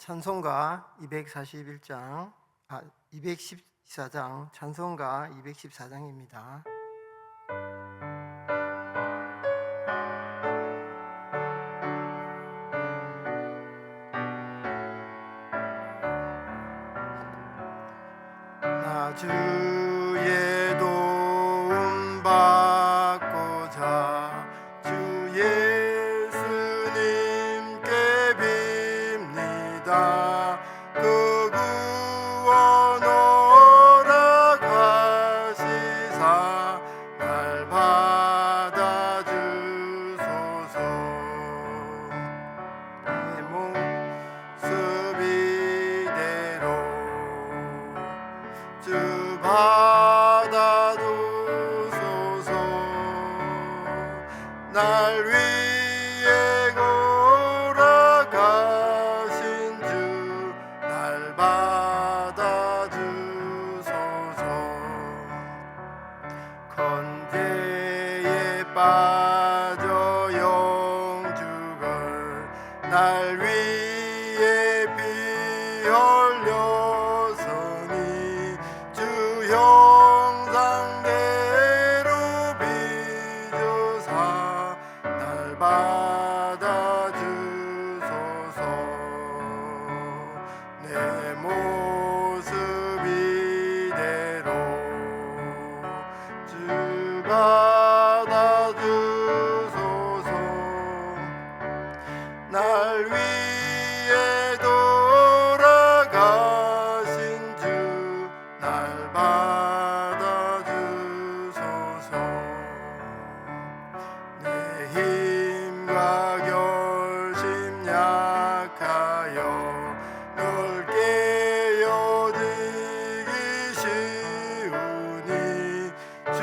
찬송가 214장 찬송가 214장입니다. 나 주의 도움 받고자 주 예수님께 빕니다. 그 구원 허락하시사 날 받아주소서. 내 모습 이대로 주 받아주소서. 날 위해 돌아가신 주 날 받아주소서. 건재에 빠져 영주걸 날 위해 피 흘렸으니 주 형상대로 빚으사 날 받아주소서. 내 모습 이대로 주 받아주소서. 날 위해 돌아가신 주 날 받아주소서. 내 힘과 결심 약하여 널 깨어지기 쉬우니 주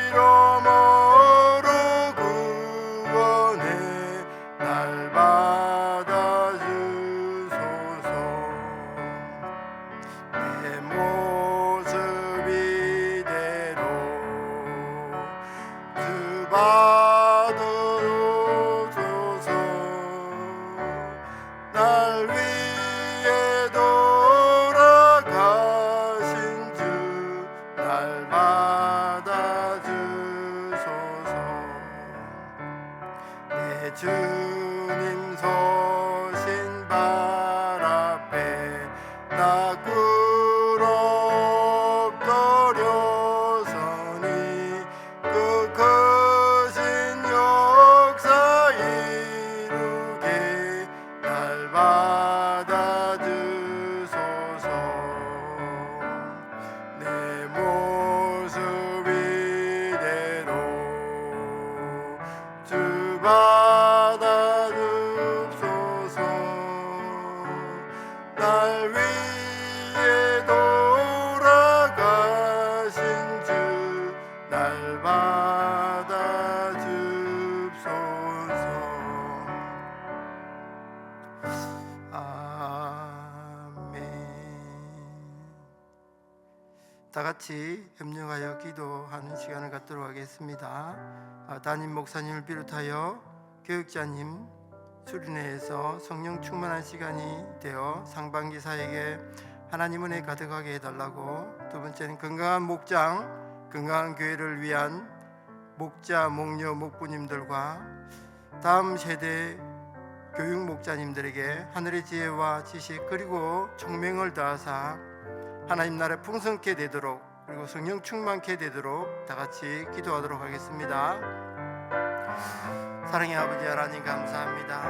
이름으로 구원해 날 받아주소서. 내 모습 이대로 주 받아주소서. 날 위해 돌아가신 주 날 받아주소서. 내 주님 서신 발 앞에 나 꿇어떠려서니 그 크신 역사 이루게 날 받아주소서. 내 모습 이대로 주 받아주소서. 날 위해 돌아가신 주 날 받아주소서. 아멘. 다 같이 협력하여 기도하는 시간을 갖도록 하겠습니다. 담임 목사님을 비롯하여 교육자님, 수련회에서 성령 충만한 시간이 되어 상반기 사역에 하나님 은혜 가득하게 해달라고, 두 번째는 건강한 목장, 건강한 교회를 위한 목자, 목녀, 목부님들과 다음 세대 교육 목자님들에게 하늘의 지혜와 지식 그리고 총명을 다하사 하나님 나라 풍성케 되도록, 그리고 성령 충만케 되도록 다 같이 기도하도록 하겠습니다. 사랑의 아버지 하나님 감사합니다.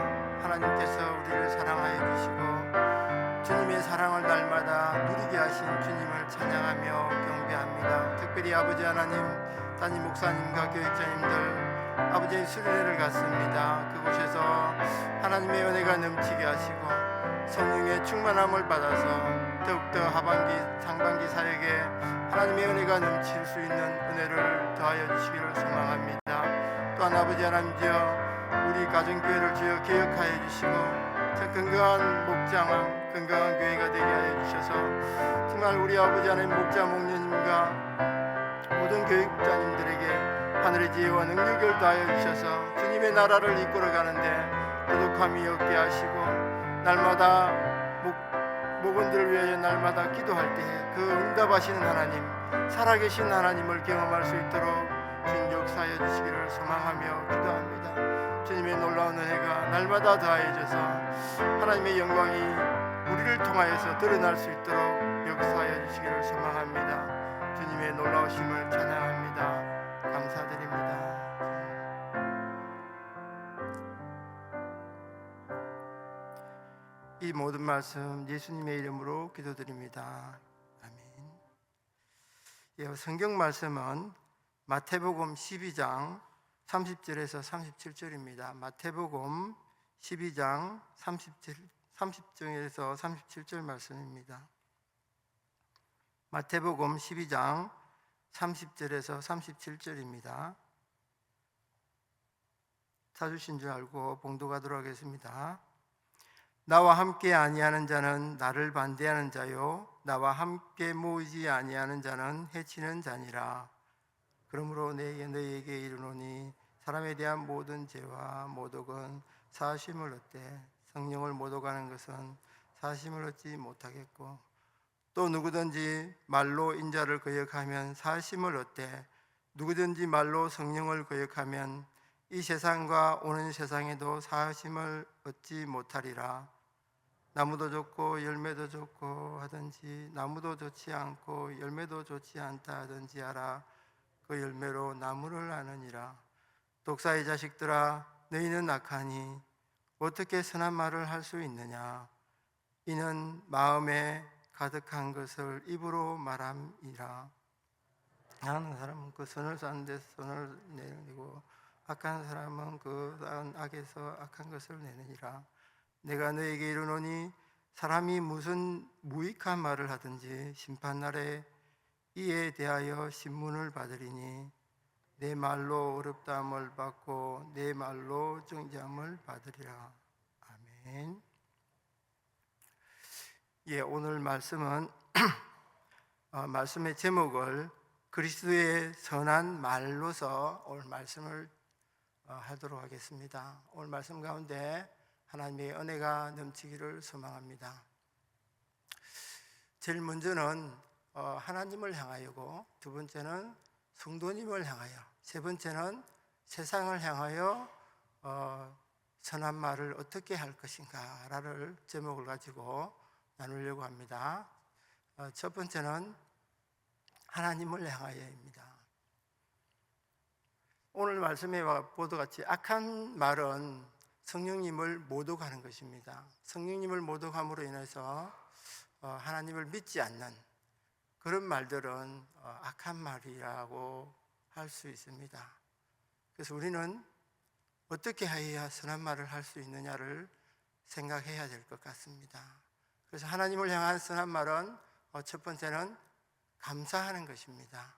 하나님께서 우리를 사랑하여 주시고 주님의 사랑을 날마다 누리게 하신 주님을 찬양하며 경배합니다. 특별히 아버지 하나님, 담임 목사님과 교육자님들 아버지의 수련회를 갔습니다. 그곳에서 하나님의 은혜가 넘치게 하시고 성령의 충만함을 받아서 더욱더 상반기 사역에 하나님의 은혜가 넘칠 수 있는 은혜를 더하여 주시기를 소망합니다. 또한 아버지 하나님이여, 우리 가정교회를 주여 개혁하여 주시고 저 건강한 목장, 건강한 교회가 되게 하여 주셔서 정말 우리 아버지 하나님 목자, 목녀님과 모든 교육자님들에게 하늘의 지혜와 능력을 다하여 주셔서 주님의 나라를 이끌어가는데 부족함이 없게 하시고 날마다 목원들을 위하여 날마다 기도할 때에 그 응답하시는 하나님, 살아계신 하나님을 경험할 수 있도록 주님 역사하여 주시기를 소망하며 기도합니다. 주님의 놀라운 은혜가 날마다 더하여져서 하나님의 영광이 우리를 통하여서 드러날 수 있도록 역사하여 주시기를 소망합니다. 주님의 놀라우심을 찬양합니다. 감사드립니다. 이 모든 말씀 예수님의 이름으로 기도드립니다. 아멘. 예, 성경 말씀은 마태복음 12장 30절에서 37절입니다. 마태복음 12장 30절에서 37절 말씀입니다. 마태복음 12장 30절에서 37절입니다. 찾으신 줄 알고 봉독하도록 하겠습니다. 나와 함께 아니하는 자는 나를 반대하는 자요, 나와 함께 모이지 아니하는 자는 해치는 자니라. 그러므로 너희에게 이르노니 사람에 대한 모든 죄와 모독은 사하심을 얻되 성령을 모독하는 것은 사하심을 얻지 못하겠고, 또 누구든지 말로 인자를 거역하면 사하심을 얻되 누구든지 말로 성령을 거역하면 이 세상과 오는 세상에도 사하심을 얻지 못하리라. 나무도 좋고 열매도 좋고 하든지 나무도 좋지 않고 열매도 좋지 않다 하든지 하라. 그 열매로 나무를 아느니라. 독사의 자식들아, 너희는 악하니 어떻게 선한 말을 할 수 있느냐? 이는 마음에 가득한 것을 입으로 말함이라. 악한 사람은 그 선을 쌓는 데서 선을 내리고 악한 사람은 그 쌓은 악에서 악한 것을 내느니라. 내가 너에게 이르노니 사람이 무슨 무익한 말을 하든지 심판날에 이에 대하여 신문을 받으리니 내 말로 어렵다함을 받고 내 말로 정죄함을 받으리라. 아멘. 예, 오늘 말씀은 말씀의 제목을 그리스도의 선한 말로서 오늘 말씀을 하도록 하겠습니다. 오늘 말씀 가운데 하나님의 은혜가 넘치기를 소망합니다. 제일 먼저는 하나님을 향하여고, 두 번째는 성도님을 향하여, 세 번째는 세상을 향하여 선한 말을 어떻게 할 것인가를 제목을 가지고 나누려고 합니다. 첫 번째는 하나님을 향하여입니다. 오늘 말씀에 보도 같이 악한 말은 성령님을 모독하는 것입니다. 성령님을 모독함으로 인해서 하나님을 믿지 않는 그런 말들은 악한 말이라고 할 수 있습니다. 그래서 우리는 어떻게 해야 선한 말을 할 수 있느냐를 생각해야 될 것 같습니다. 그래서 하나님을 향한 선한 말은 첫 번째는 감사하는 것입니다.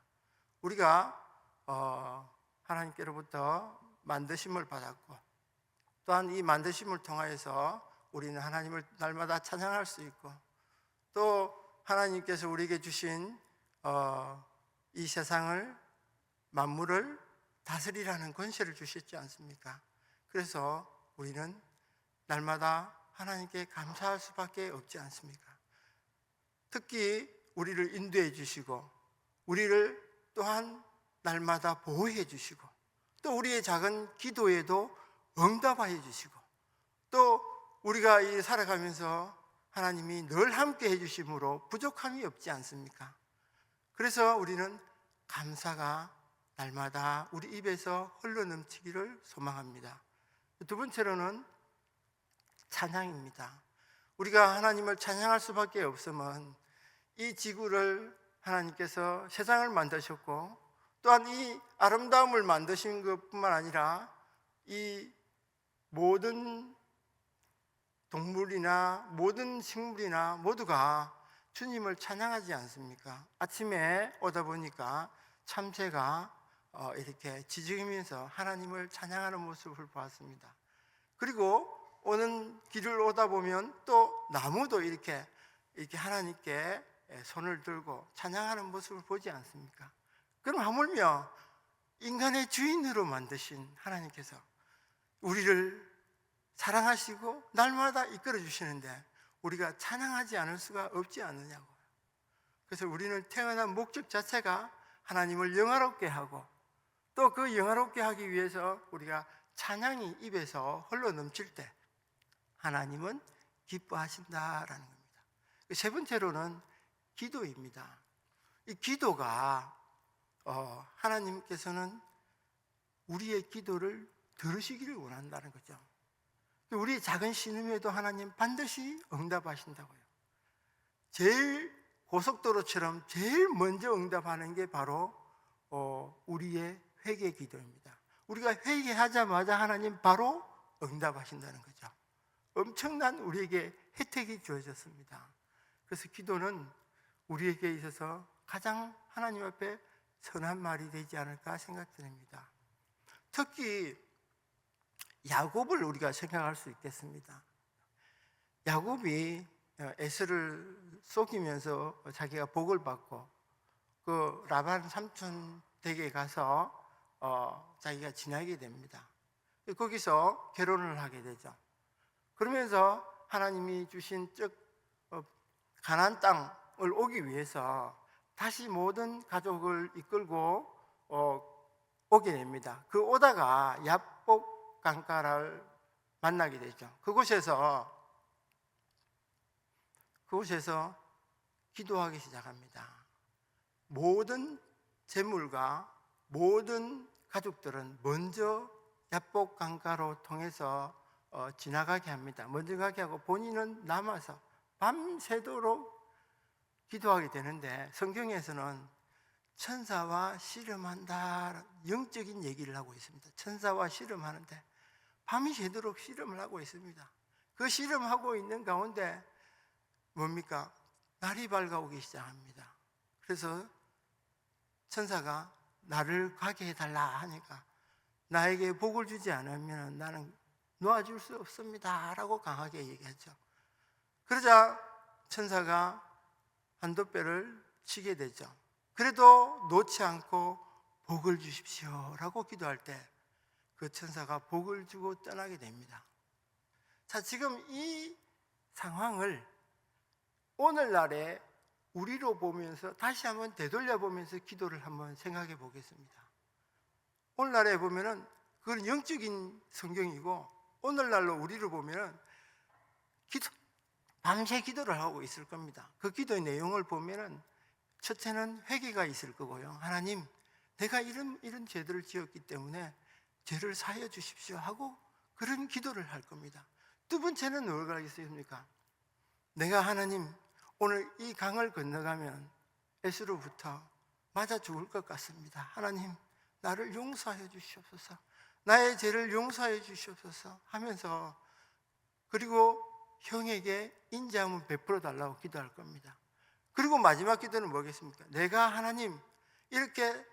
우리가 하나님께로부터 만드심을 받았고, 또한 이 만드심을 통하여서 우리는 하나님을 날마다 찬양할 수 있고, 또 하나님께서 우리에게 주신 이 세상을, 만물을 다스리라는 권세를 주셨지 않습니까? 그래서 우리는 날마다 하나님께 감사할 수밖에 없지 않습니까? 특히 우리를 인도해 주시고, 우리를 또한 날마다 보호해 주시고, 또 우리의 작은 기도에도 응답하여 주시고, 또 우리가 살아가면서 하나님이 늘 함께 해주심으로 부족함이 없지 않습니까? 그래서 우리는 감사가 날마다 우리 입에서 흘러넘치기를 소망합니다. 두 번째로는 찬양입니다. 우리가 하나님을 찬양할 수밖에 없으면 이 지구를 하나님께서 세상을 만드셨고, 또한 이 아름다움을 만드신 것뿐만 아니라 이 모든 동물이나 모든 식물이나 모두가 주님을 찬양하지 않습니까? 아침에 오다 보니까 참새가 이렇게 지저귀면서 하나님을 찬양하는 모습을 보았습니다. 그리고 오는 길을 오다 보면 또 나무도 이렇게 하나님께 손을 들고 찬양하는 모습을 보지 않습니까? 그럼 하물며 인간의 주인으로 만드신 하나님께서 우리를 사랑하시고 날마다 이끌어 주시는데 우리가 찬양하지 않을 수가 없지 않느냐고. 그래서 우리는 태어난 목적 자체가 하나님을 영화롭게 하고 또 그 영화롭게 하기 위해서 우리가 찬양이 입에서 흘러 넘칠 때 하나님은 기뻐하신다라는 겁니다. 세 번째로는 기도입니다. 이 기도가 하나님께서는 우리의 기도를 들으시기를 원한다는 거죠. 우리의 작은 신음에도 하나님 반드시 응답하신다고요. 제일 고속도로처럼 제일 먼저 응답하는 게 바로 우리의 회개 기도입니다. 우리가 회개하자마자 하나님 바로 응답하신다는 거죠. 엄청난 우리에게 혜택이 주어졌습니다. 그래서 기도는 우리에게 있어서 가장 하나님 앞에 선한 말이 되지 않을까 생각됩니다. 특히 야곱을 우리가 생각할 수 있겠습니다. 야곱이 에서를 속이면서 자기가 복을 받고 그 라반 삼촌 댁에 가서 자기가 지내게 됩니다. 거기서 결혼을 하게 되죠. 그러면서 하나님이 주신 가나안 땅을 오기 위해서 다시 모든 가족을 이끌고 오게 됩니다. 그 오다가 야복 강가를 만나게 되죠. 그곳에서 기도하기 시작합니다. 모든 재물과 모든 가족들은 먼저 야복 강가로 통해서 지나가게 합니다. 먼저 가게 하고 본인은 남아서 밤새도록 기도하게 되는데 성경에서는 천사와 씨름한다, 영적인 얘기를 하고 있습니다. 천사와 씨름하는데 밤이 새도록 씨름을 하고 있습니다. 그 씨름하고 있는 가운데 뭡니까? 날이 밝아오기 시작합니다. 그래서 천사가 나를 가게 해달라 하니까 나에게 복을 주지 않으면 나는 놓아줄 수 없습니다 라고 강하게 얘기하죠. 그러자 천사가 한도뼈를 치게 되죠. 그래도 놓지 않고 복을 주십시오 라고 기도할 때 그 천사가 복을 주고 떠나게 됩니다. 자, 지금 이 상황을 오늘날에 우리로 보면서 다시 한번 되돌려 보면서 기도를 한번 생각해 보겠습니다. 오늘날에 보면은 그건 영적인 성경이고 오늘날로 우리를 보면은 밤새 기도를 하고 있을 겁니다. 그 기도의 내용을 보면은 첫째는 회개가 있을 거고요. 하나님, 내가 이런 죄들을 지었기 때문에 죄를 사하여 주십시오 하고 그런 기도를 할 겁니다. 두 번째는 뭐가 있습니까? 내가 하나님 오늘 이 강을 건너가면 에스로부터 맞아 죽을 것 같습니다. 하나님 나를 용서하여 주시옵소서. 나의 죄를 용서하여 주시옵소서 하면서 그리고 형에게 인자함을 베풀어 달라고 기도할 겁니다. 그리고 마지막 기도는 뭐겠습니까? 내가 하나님 이렇게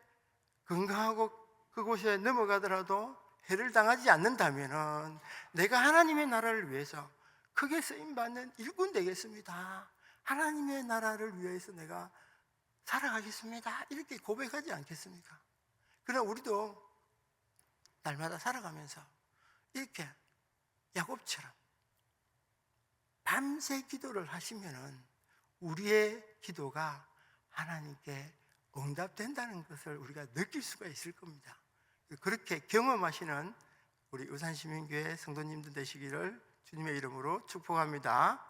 건강하고 그곳에 넘어가더라도 해를 당하지 않는다면 내가 하나님의 나라를 위해서 크게 쓰임받는 일꾼 되겠습니다. 하나님의 나라를 위해서 내가 살아가겠습니다. 이렇게 고백하지 않겠습니까? 그러나 우리도 날마다 살아가면서 이렇게 야곱처럼 밤새 기도를 하시면은 우리의 기도가 하나님께 응답된다는 것을 우리가 느낄 수가 있을 겁니다. 그렇게 경험하시는 우리 의산시민교회 성도님들 되시기를 주님의 이름으로 축복합니다.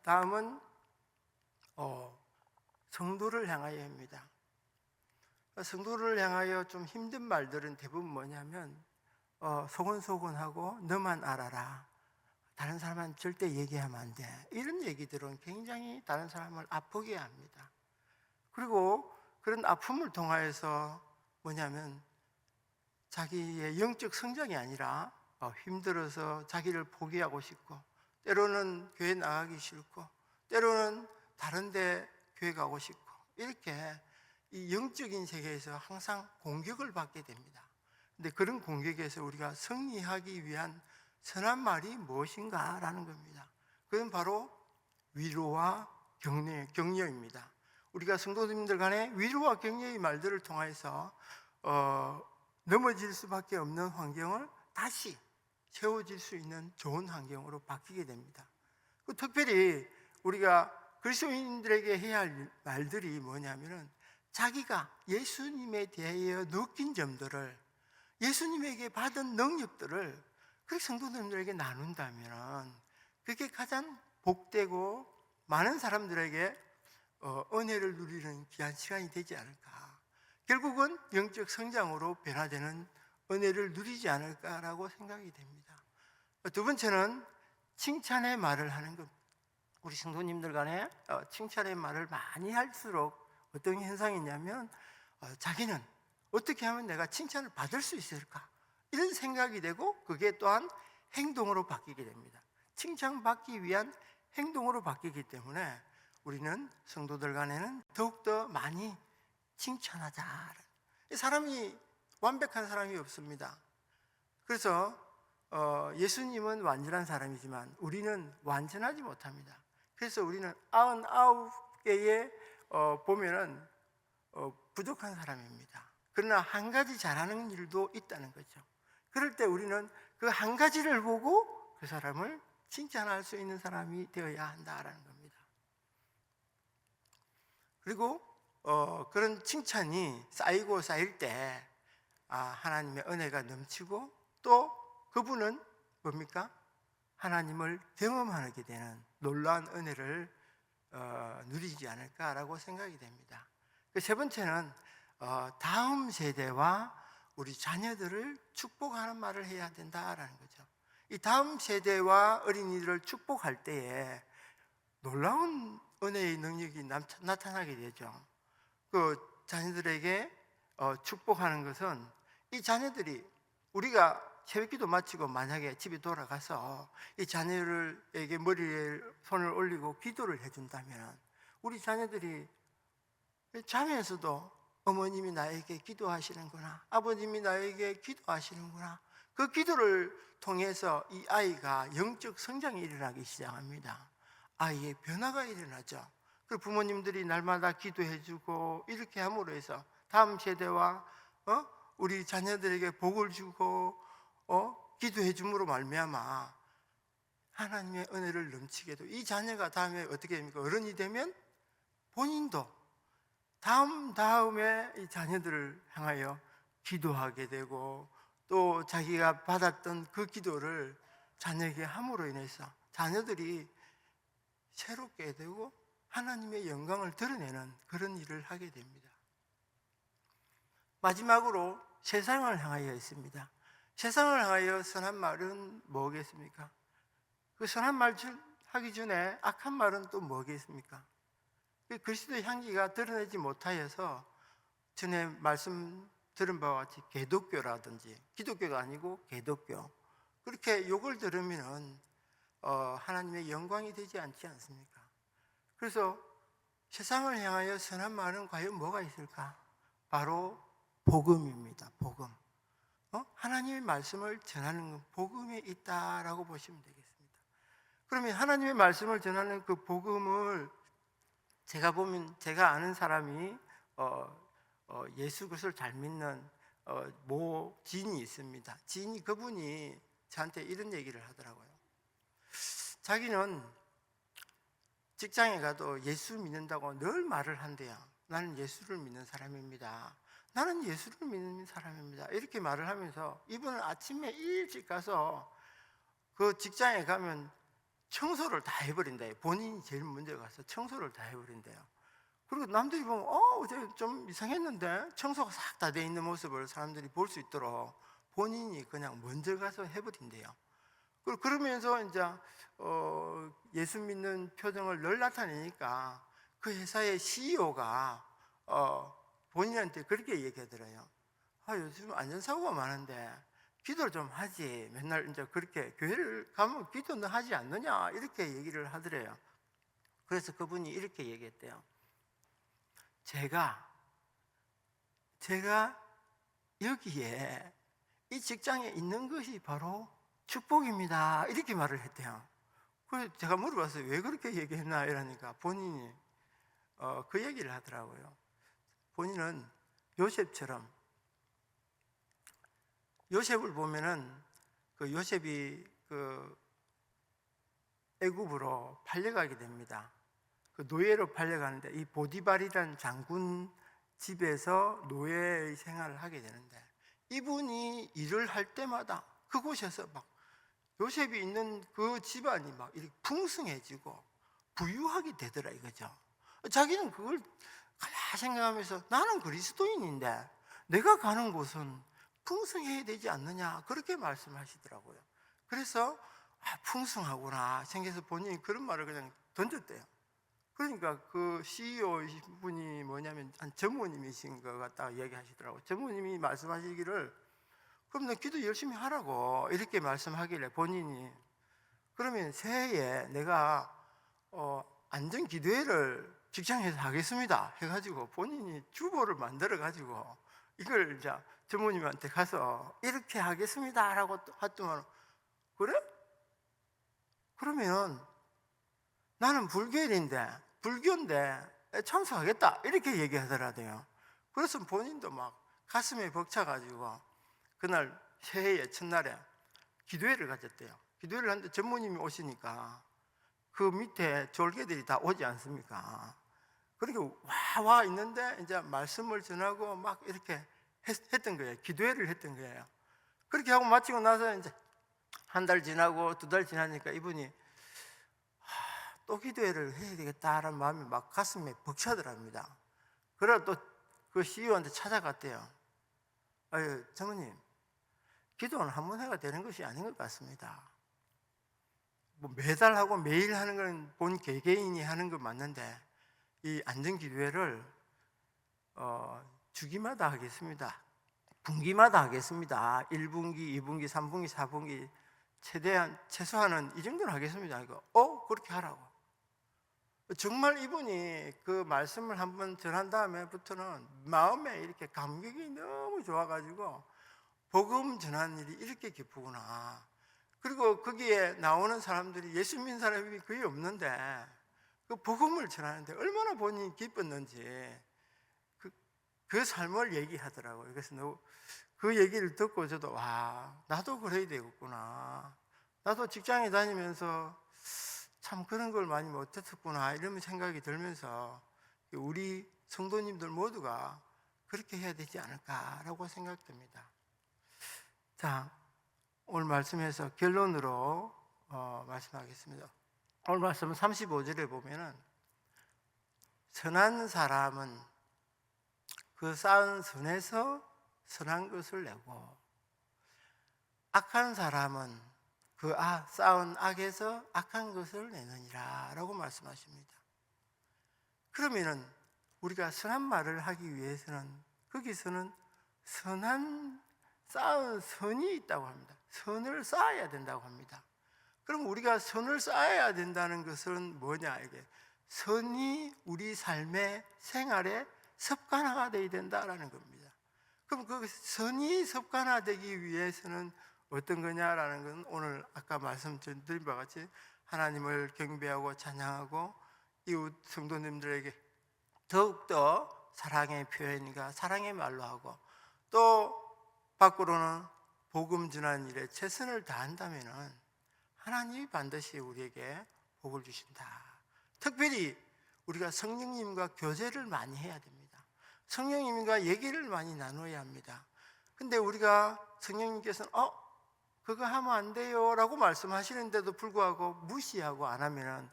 다음은 성도를 향하여입니다. 성도를 향하여 좀 힘든 말들은 대부분 뭐냐면 소곤소곤하고 너만 알아라, 다른 사람은 절대 얘기하면 안 돼, 이런 얘기들은 굉장히 다른 사람을 아프게 합니다. 그리고 그런 아픔을 통하여서 뭐냐면 자기의 영적 성장이 아니라 힘들어서 자기를 포기하고 싶고 때로는 교회 나가기 싫고 때로는 다른 데 교회 가고 싶고 이렇게 이 영적인 세계에서 항상 공격을 받게 됩니다. 근데 그런 공격에서 우리가 승리하기 위한 선한 말이 무엇인가라는 겁니다. 그건 바로 위로와 격려입니다. 우리가 성도님들 간에 위로와 격려의 말들을 통해서 넘어질 수밖에 없는 환경을 다시 채워질 수 있는 좋은 환경으로 바뀌게 됩니다. 특별히 우리가 그리스도인들에게 해야 할 말들이 뭐냐면은 자기가 예수님에 대하여 느낀 점들을, 예수님에게 받은 능력들을 그 성도님들에게 나눈다면 그게 가장 복되고 많은 사람들에게 은혜를 누리는 귀한 시간이 되지 않을까. 결국은 영적 성장으로 변화되는 은혜를 누리지 않을까라고 생각이 됩니다. 두 번째는 칭찬의 말을 하는 것. 우리 성도님들 간에 칭찬의 말을 많이 할수록 어떤 현상이 있냐면 자기는 어떻게 하면 내가 칭찬을 받을 수 있을까, 이런 생각이 되고 그게 또한 행동으로 바뀌게 됩니다. 칭찬받기 위한 행동으로 바뀌기 때문에 우리는 성도들 간에는 더욱더 많이 칭찬하자. 사람이 완벽한 사람이 없습니다. 그래서 예수님은 완전한 사람이지만 우리는 완전하지 못합니다. 그래서 우리는 99개의 보면은 부족한 사람입니다. 그러나 한 가지 잘하는 일도 있다는 거죠. 그럴 때 우리는 그 한 가지를 보고 그 사람을 칭찬할 수 있는 사람이 되어야 한다라는 겁니다. 그리고 그런 칭찬이 쌓이고 쌓일 때 하나님의 은혜가 넘치고 또 그분은 뭡니까? 하나님을 경험하게 되는 놀라운 은혜를 누리지 않을까라고 생각이 됩니다. 세 번째는 다음 세대와 우리 자녀들을 축복하는 말을 해야 된다라는 거죠. 이 다음 세대와 어린이들을 축복할 때에 놀라운 은혜의 능력이 나타나게 되죠. 그 자녀들에게 축복하는 것은 이 자녀들이 우리가 새벽기도 마치고 만약에 집에 돌아가서 이 자녀들에게 머리에 손을 올리고 기도를 해준다면 우리 자녀들이 자면서도 어머님이 나에게 기도하시는구나, 아버님이 나에게 기도하시는구나, 그 기도를 통해서 이 아이가 영적 성장이 일어나기 시작합니다. 아이의 변화가 일어나죠. 그리고 부모님들이 날마다 기도해주고 이렇게 함으로 해서 다음 세대와 우리 자녀들에게 복을 주고 기도해 줌으로 말미암아 하나님의 은혜를 넘치게도 이 자녀가 다음에 어떻게 됩니까? 어른이 되면 본인도 다음에 이 자녀들을 향하여 기도하게 되고 또 자기가 받았던 그 기도를 자녀에게 함으로 인해서 자녀들이 새롭게 되고 하나님의 영광을 드러내는 그런 일을 하게 됩니다. 마지막으로 세상을 향하여 있습니다. 세상을 향하여 선한 말은 뭐겠습니까? 그 선한 말 하기 전에 악한 말은 또 뭐겠습니까? 그리스도의 향기가 드러내지 못하여서 전에 말씀 들은 바와 같이 개독교라든지, 기독교가 아니고 개독교, 그렇게 욕을 들으면 하나님의 영광이 되지 않지 않습니까? 그래서 세상을 향하여 선한 말은 과연 뭐가 있을까? 바로 복음입니다. 복음. 하나님의 말씀을 전하는 건 복음에 있다라고 보시면 되겠습니다. 그러면 하나님의 말씀을 전하는 그 복음을 제가 보면 제가 아는 사람이 예수 그리스도를 잘 믿는 모 지인이 있습니다. 지인이 그분이 저한테 이런 얘기를 하더라고요. 자기는 직장에 가도 예수 믿는다고 늘 말을 한대요. 나는 예수를 믿는 사람입니다. 나는 예수를 믿는 사람입니다. 이렇게 말을 하면서 이분은 아침에 일찍 가서 그 직장에 가면 청소를 다 해버린대요. 본인이 제일 먼저 가서 청소를 다 해버린대요. 그리고 남들이 보면 어제 좀 이상했는데 청소가 싹 다 돼 있는 모습을 사람들이 볼 수 있도록 본인이 그냥 먼저 가서 해버린대요. 그러면서 이제 예수 믿는 표정을 늘 나타내니까 그 회사의 CEO가 본인한테 그렇게 얘기하더래요. 요즘 안전사고가 많은데 기도를 좀 하지. 맨날 이제 그렇게 교회를 가면 기도는 하지 않느냐 이렇게 얘기를 하더래요. 그래서 그분이 이렇게 얘기했대요. 제가 여기에 이 직장에 있는 것이 바로 축복입니다. 이렇게 말을 했대요. 그래서 제가 물어봤어요. 왜 그렇게 얘기했나 이러니까 본인이 그 얘기를 하더라고요. 본인은 요셉처럼, 요셉을 보면은 그 요셉이 그 애굽으로 팔려가게 됩니다. 그 노예로 팔려가는데 이 보디발이라는 장군 집에서 노예 생활을 하게 되는데, 이분이 일을 할 때마다 그곳에서 막 요셉이 있는 그 집안이 막 이렇게 풍성해지고 부유하게 되더라 이거죠. 자기는 그걸 가만히 생각하면서 나는 그리스도인인데 내가 가는 곳은 풍성해야 되지 않느냐, 그렇게 말씀하시더라고요. 그래서 풍성하구나 생겨서 본인이 그런 말을 그냥 던졌대요. 그러니까 그 CEO 분이 뭐냐면 한 전무님이신 것 같다 얘기하시더라고요. 전무님이 말씀하시기를 그럼 너 기도 열심히 하라고 이렇게 말씀하길래 본인이 그러면 새해에 내가 안전기도회를 직장에서 하겠습니다 해가지고 본인이 주보를 만들어 가지고 이걸 이제 전무님한테 가서 이렇게 하겠습니다 라고 했더만, 그래? 그러면 나는 불교인데 참석하겠다 이렇게 얘기하더라고요. 그래서 본인도 막 가슴에 벅차가지고 그날 새해의 첫날에 기도회를 가졌대요. 기도회를 하는데 전무님이 오시니까 그 밑에 졸개들이 다 오지 않습니까? 그렇게 와 있는데 이제 말씀을 전하고 막 이렇게 했던 거예요. 기도회를 했던 거예요. 그렇게 하고 마치고 나서 이제 한 달 지나고 두 달 지나니까 이분이 또 기도회를 해야 되겠다라는 마음이 막 가슴에 벅차더랍니다. 그러다 또 그 CEO한테 찾아갔대요. 아유, 전무님, 기도는 한 번 해가 되는 것이 아닌 것 같습니다. 뭐 매달 하고 매일 하는 건 본 개개인이 하는 건 맞는데 이 안전기도회를 주기마다 하겠습니다. 분기마다 하겠습니다. 1분기, 2분기, 3분기, 4분기 최소한은 이 정도는 하겠습니다. 그렇게 하라고. 정말 이분이 그 말씀을 한번 전한 다음에부터는 마음에 이렇게 감격이 너무 좋아가지고 복음 전하는 일이 이렇게 기쁘구나. 그리고 거기에 나오는 사람들이 예수 믿는 사람이 거의 없는데 그 복음을 전하는데 얼마나 본인이 기뻤는지 그 삶을 얘기하더라고요. 그래서 그 얘기를 듣고 저도 나도 그래야 되겠구나. 나도 직장에 다니면서 참 그런 걸 많이 못했었구나 이런 생각이 들면서 우리 성도님들 모두가 그렇게 해야 되지 않을까라고 생각됩니다. 자, 오늘 말씀에서 결론으로 말씀하겠습니다. 오늘 말씀 35절에 보면은 선한 사람은 그 쌓은 선에서 선한 것을 내고 악한 사람은 그 쌓은 악에서 악한 것을 내느니라 라고 말씀하십니다. 그러면은 우리가 선한 말을 하기 위해서는 거기서는 선한 쌓은 선이 있다고 합니다. 선을 쌓아야 된다고 합니다. 그럼 우리가 선을 쌓아야 된다는 것은 뭐냐, 이게 선이 우리 삶의 생활에 습관화가 되어야 된다라는 겁니다. 그럼 그 선이 습관화되기 위해서는 어떤 거냐라는 건 오늘 아까 말씀드린 바와 같이 하나님을 경배하고 찬양하고 이웃 성도님들에게 더욱더 사랑의 표현과 사랑의 말로 하고 또 밖으로는 복음 전하는 일에 최선을 다한다면 하나님이 반드시 우리에게 복을 주신다. 특별히 우리가 성령님과 교제를 많이 해야 됩니다. 성령님과 얘기를 많이 나눠야 합니다. 근데 우리가 성령님께서는 그거 하면 안 돼요 라고 말씀하시는데도 불구하고 무시하고 안 하면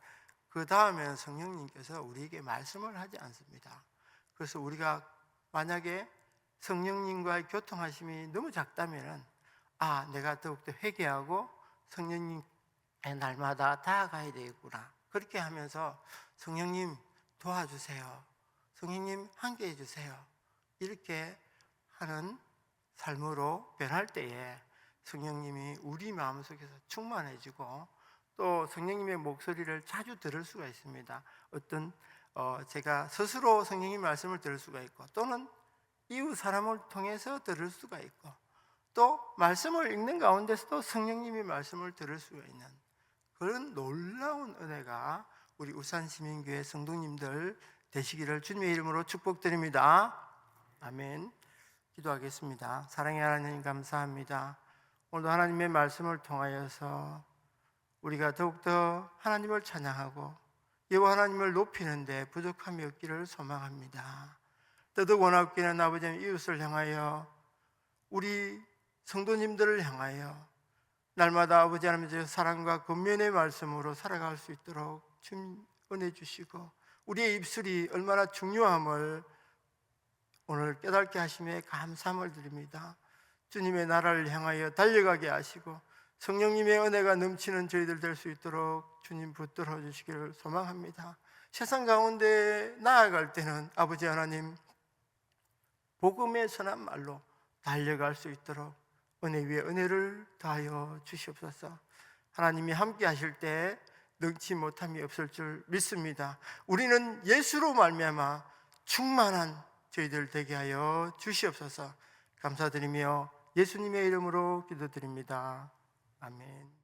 그 다음에는 성령님께서 우리에게 말씀을 하지 않습니다. 그래서 우리가 만약에 성령님과의 교통하심이 너무 작다면 내가 더욱더 회개하고 성령님의 날마다 다가가야 되겠구나. 그렇게 하면서 성령님 도와주세요. 성령님 함께해 주세요. 이렇게 하는 삶으로 변할 때에 성령님이 우리 마음속에서 충만해지고 또 성령님의 목소리를 자주 들을 수가 있습니다. 제가 스스로 성령님 말씀을 들을 수가 있고 또는 이웃 사람을 통해서 들을 수가 있고 또 말씀을 읽는 가운데서도 성령님의 말씀을 들을 수가 있는 그런 놀라운 은혜가 우리 울산시민교회 성도님들 되시기를 주님의 이름으로 축복드립니다. 아멘. 기도하겠습니다. 사랑의 하나님 감사합니다. 오늘도 하나님의 말씀을 통하여서 우리가 더욱더 하나님을 찬양하고 여호와 하나님을 높이는 데 부족함이 없기를 소망합니다. 더더욱 원하옵기는 아버지 하나님, 이웃을 향하여 우리 성도님들을 향하여 날마다 아버지 하나님의 사랑과 권면의 말씀으로 살아갈 수 있도록 주님 은혜 주시고, 우리의 입술이 얼마나 중요함을 오늘 깨닫게 하심에 감사함을 드립니다. 주님의 나라를 향하여 달려가게 하시고 성령님의 은혜가 넘치는 저희들 될 수 있도록 주님 붙들어 주시기를 소망합니다. 세상 가운데 나아갈 때는 아버지 하나님, 복음의 선한 말로 달려갈 수 있도록 은혜 위에 은혜를 더하여 주시옵소서. 하나님이 함께 하실 때 능치 못함이 없을 줄 믿습니다. 우리는 예수로 말미암아 충만한 저희들 되게 하여 주시옵소서. 감사드리며 예수님의 이름으로 기도드립니다. 아멘.